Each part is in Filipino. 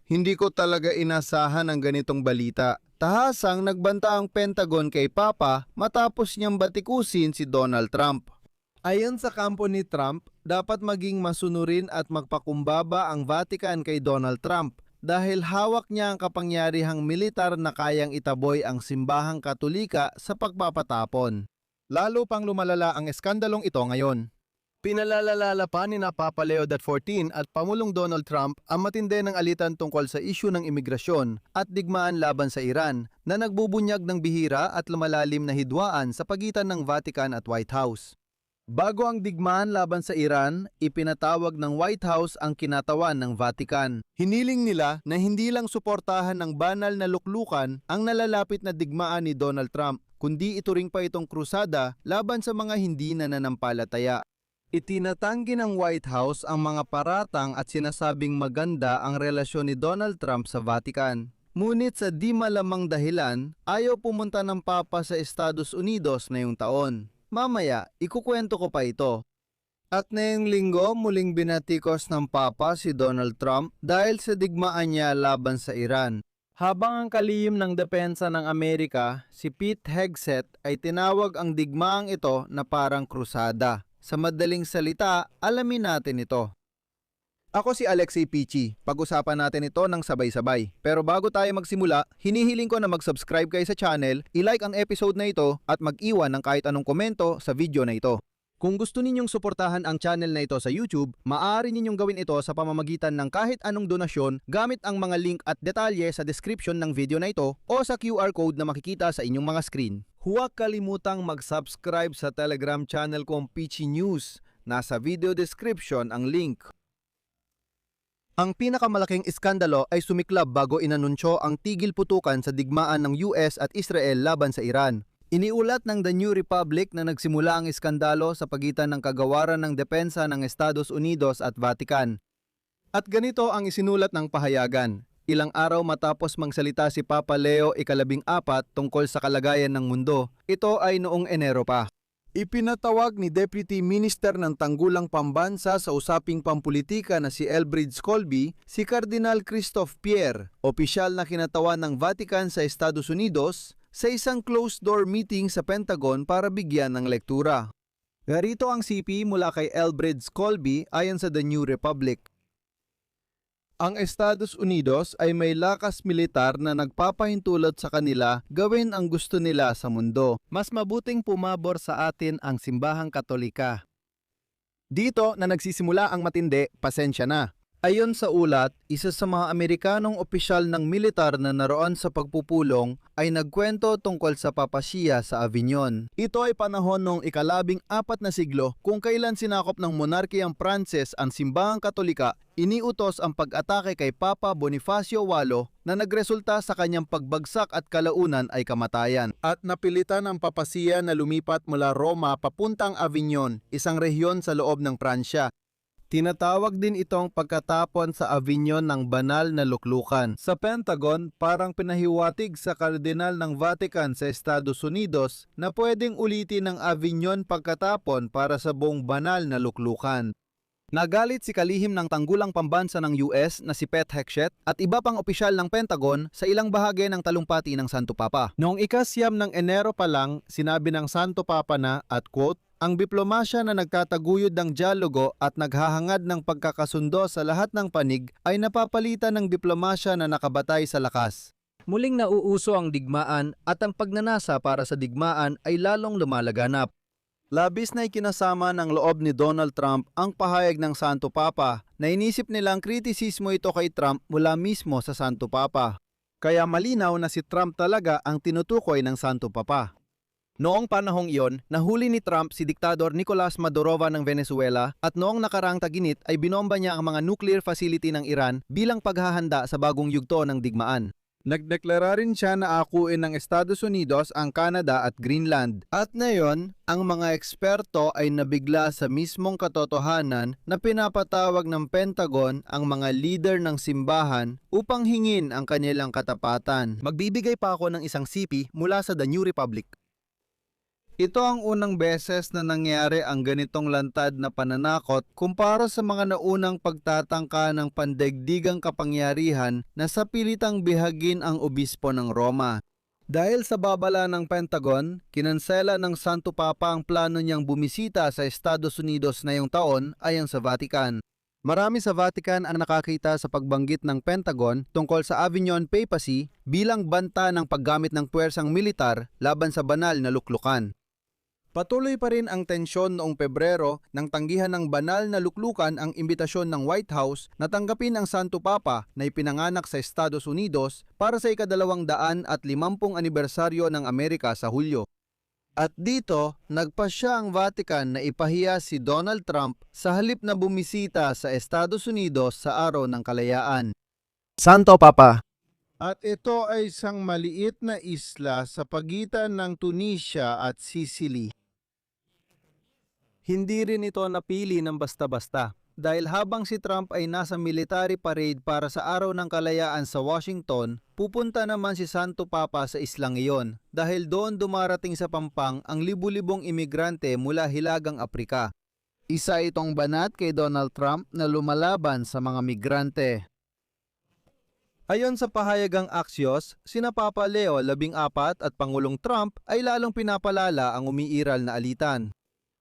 Hindi ko talaga inasahan ang ganitong balita. Tahasang nagbanta ang Pentagon kay Papa matapos niyang batikusin si Donald Trump. Ayon sa kampo ni Trump, dapat maging masunurin at magpakumbaba ang Vatican kay Donald Trump dahil hawak niya ang kapangyarihang militar na kayang itaboy ang simbahang Katolika sa pagpapatapon. Lalo pang lumalala ang eskandalong ito ngayon. Pinalalala pa ni Papa Leo XIV at Pamulong Donald Trump ang matindi ng alitan tungkol sa isyu ng imigrasyon at digmaan laban sa Iran na nagbubunyag ng bihira at lumalalim na hidwaan sa pagitan ng Vatican at White House. Bago ang digmaan laban sa Iran, ipinatawag ng White House ang kinatawan ng Vatican. Hiniling nila na hindi lang suportahan ng banal na luklukan ang nalalapit na digmaan ni Donald Trump, kundi ituring pa itong krusada laban sa mga hindi nananampalataya. Itinatanggi ng White House ang mga paratang at sinasabing maganda ang relasyon ni Donald Trump sa Vatican. Ngunit sa di malamang dahilan, ayaw pumunta ng Papa sa Estados Unidos ngayong taon. Mamaya, ikukwento ko pa ito. At ngayong linggo, muling binatikos ng Papa si Donald Trump dahil sa digmaan niya laban sa Iran. Habang ang kalihim ng depensa ng Amerika, si Pete Hegseth ay tinawag ang digmaang ito na parang krusada. Sa madaling salita, alamin natin ito. Ako si Alexei Pichi. Pag-usapan natin ito ng sabay-sabay. Pero bago tayo magsimula, hinihiling ko na mag-subscribe kayo sa channel, i-like ang episode na ito at mag-iwan ng kahit anong komento sa video na ito. Kung gusto ninyong suportahan ang channel na ito sa YouTube, maaari ninyong gawin ito sa pamamagitan ng kahit anong donasyon gamit ang mga link at detalye sa description ng video na ito o sa QR code na makikita sa inyong mga screen. Huwag kalimutang mag-subscribe sa Telegram channel kong Pichi News. Nasa video description ang link. Ang pinakamalaking iskandalo ay sumiklab bago inanunsyo ang tigil putukan sa digmaan ng US at Israel laban sa Iran. Iniulat ng The New Republic na nagsimula ang iskandalo sa pagitan ng kagawaran ng depensa ng Estados Unidos at Vatican. At ganito ang isinulat ng pahayagan. Ilang araw matapos magsalita si Papa Leo XIV tungkol sa kalagayan ng mundo, ito ay noong Enero pa. Ipinatawag ni Deputy Minister ng Tanggulang Pambansa sa usaping pampulitika na si Elbridge Colby, si Cardinal Christophe Pierre, opisyal na kinatawan ng Vatican sa Estados Unidos, sa isang closed-door meeting sa Pentagon para bigyan ng lektura. Narito ang CP mula kay Elbridge Colby ayon sa The New Republic. Ang Estados Unidos ay may lakas militar na nagpapahintulot sa kanila gawin ang gusto nila sa mundo. Mas mabuting pumabor sa atin ang simbahang Katolika. Dito na nagsisimula ang matindi, pasensya na. Ayon sa ulat, isa sa mga Amerikanong opisyal ng militar na naroon sa pagpupulong ay nagkwento tungkol sa papasya sa Avignon. Ito ay panahon noong ika-14 na siglo kung kailan sinakop ng monarkiyang Pranses ang simbahang Katolika, iniutos ang pag-atake kay Papa Bonifacio VIII na nagresulta sa kanyang pagbagsak at kalaunan ay kamatayan. At napilitan ang papasya na lumipat mula Roma papuntang Avignon, isang rehiyon sa loob ng Pransya. Tinatawag din itong pagkatapon sa Avignon ng banal na luklukan. Sa Pentagon, parang pinahiwatig sa Kardinal ng Vatican sa Estados Unidos na pwedeng ulitin ng Avignon pagkatapon para sa buong banal na luklukan. Nagalit si kalihim ng Tanggulang Pambansa ng US na si Pete Hegseth at iba pang opisyal ng Pentagon sa ilang bahagi ng talumpati ng Santo Papa. Noong ika-9 ng Enero pa lang, sinabi ng Santo Papa na, at quote, ang diplomasya na nagtataguyod ng dialogo at naghahangad ng pagkakasundo sa lahat ng panig ay napapalitan ng diplomasya na nakabatay sa lakas. Muling nauuso ang digmaan at ang pagnanasa para sa digmaan ay lalong lumalaganap. Labis na ikinasama ng loob ni Donald Trump ang pahayag ng Santo Papa na inisip nilang kritisismo ito kay Trump mula mismo sa Santo Papa. Kaya malinaw na si Trump talaga ang tinutukoy ng Santo Papa. Noong panahong iyon, nahuli ni Trump si Diktador Nicolas Maduro ng Venezuela at noong nakaraang taginit ay binomba niya ang mga nuclear facility ng Iran bilang paghahanda sa bagong yugto ng digmaan. Nagdeklara rin siya na akuin ng Estados Unidos ang Canada at Greenland. At ngayon, ang mga eksperto ay nabigla sa mismong katotohanan na pinapatawag ng Pentagon ang mga leader ng simbahan upang hingin ang kanilang katapatan. Magbibigay pa ako ng isang CP mula sa The New Republic. Ito ang unang beses na nangyari ang ganitong lantad na pananakot kumpara sa mga naunang pagtatangka ng pandaigdigang kapangyarihan na sa pilitang bihagin ang obispo ng Roma. Dahil sa babala ng Pentagon, kinansela ng Santo Papa ang plano niyang bumisita sa Estados Unidos ngayong taon ayon sa Vatican. Marami sa Vatican ang nakakita sa pagbanggit ng Pentagon tungkol sa Avignon Papacy bilang banta ng paggamit ng puwersang militar laban sa banal na luklukan. Patuloy pa rin ang tensyon noong Pebrero nang tanggihan ng banal na luklukan ang imbitasyon ng White House na tanggapin ang Santo Papa na ipinanganak sa Estados Unidos para sa ika-250 anibersaryo ng Amerika sa Hulyo. At dito, nagpasya ang Vatican na ipahiya si Donald Trump sa halip na bumisita sa Estados Unidos sa Araw ng Kalayaan. Santo Papa. At ito ay isang maliit na isla sa pagitan ng Tunisia at Sicily. Hindi rin ito napili ng basta-basta dahil habang si Trump ay nasa military parade para sa Araw ng Kalayaan sa Washington, pupunta naman si Santo Papa sa islang iyon dahil doon dumarating sa pampang ang libu-libong imigrante mula Hilagang Aprika. Isa itong banat kay Donald Trump na lumalaban sa mga migrante. Ayon sa pahayagang Axios, sina Papa Leo 14 at Pangulong Trump ay lalong pinapalala ang umiiral na alitan.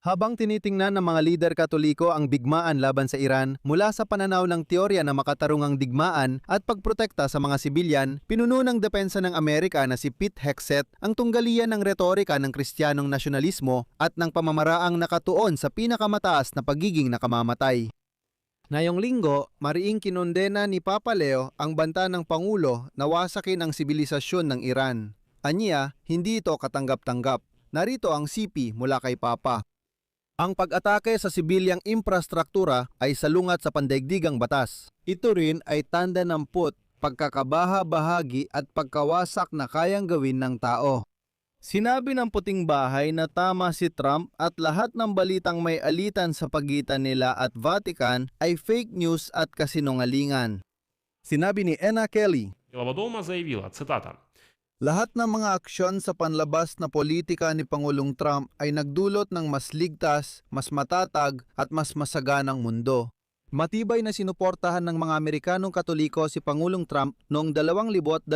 Habang tinitingnan ng mga lider Katoliko ang digmaan laban sa Iran mula sa pananaw ng teorya na makatarungang digmaan at pagprotekta sa mga sibilyan, pinuno ng depensa ng Amerika na si Pete Hegseth ang tunggalian ng retorika ng Kristiyanong nasyonalismo at ng pamamaraang nakatuon sa pinakamataas na pagiging nakamamatay. Ngayong linggo, mariing kinondena ni Papa Leo ang banta ng Pangulo na wasakin ang sibilisasyon ng Iran. Aniya, hindi ito katanggap-tanggap. Narito ang sipi mula kay Papa. Ang pag-atake sa sibilyang infrastruktura ay salungat sa pandaigdigang batas. Ito rin ay tanda ng pagkakabaha-bahagi at pagkawasak na kayang gawin ng tao. Sinabi ng Puting Bahay na tama si Trump at lahat ng balitang may alitan sa pagitan nila at Vatican ay fake news at kasinungalingan. Sinabi ni Anna Kelly, Глава Дома заявила, цитата, lahat ng mga aksyon sa panlabas na politika ni Pangulong Trump ay nagdulot ng mas ligtas, mas matatag at mas masaganang mundo. Matibay na sinuportahan ng mga Amerikanong Katoliko si Pangulong Trump noong 2024.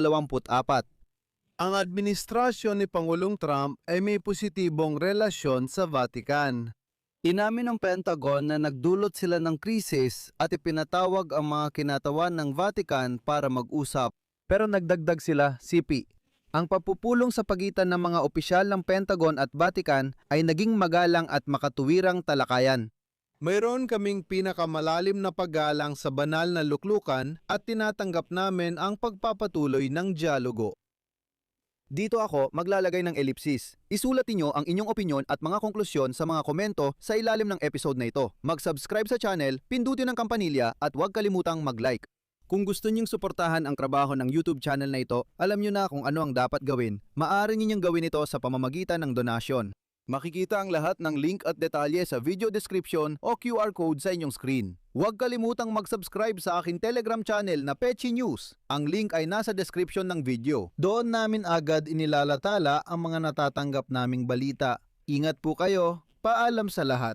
Ang administrasyon ni Pangulong Trump ay may positibong relasyon sa Vatican. Inamin ng Pentagon na nagdulot sila ng krisis at ipinatawag ang mga kinatawan ng Vatican para mag-usap. Pero nagdagdag sila, CP. Ang pagpupulong sa pagitan ng mga opisyal ng Pentagon at Vatican ay naging magalang at makatuwirang talakayan. Mayroon kaming pinakamalalim na paggalang sa banal na luklukan at tinatanggap namin ang pagpapatuloy ng dialogo. Dito ako maglalagay ng ellipsis. Isulat niyo ang inyong opinyon at mga konklusyon sa mga komento sa ilalim ng episode na ito. Mag-subscribe sa channel, pindutin ang kampanilya at huwag kalimutang mag-like. Kung gusto niyong suportahan ang trabaho ng YouTube channel na ito, alam niyo na kung ano ang dapat gawin. Maaari ninyong gawin ito sa pamamagitan ng donasyon. Makikita ang lahat ng link at detalye sa video description o QR code sa inyong screen. Huwag kalimutang mag-subscribe sa aking Telegram channel na Pechi News. Ang link ay nasa description ng video. Doon namin agad inilalatala ang mga natatanggap naming balita. Ingat po kayo. Paalam sa lahat.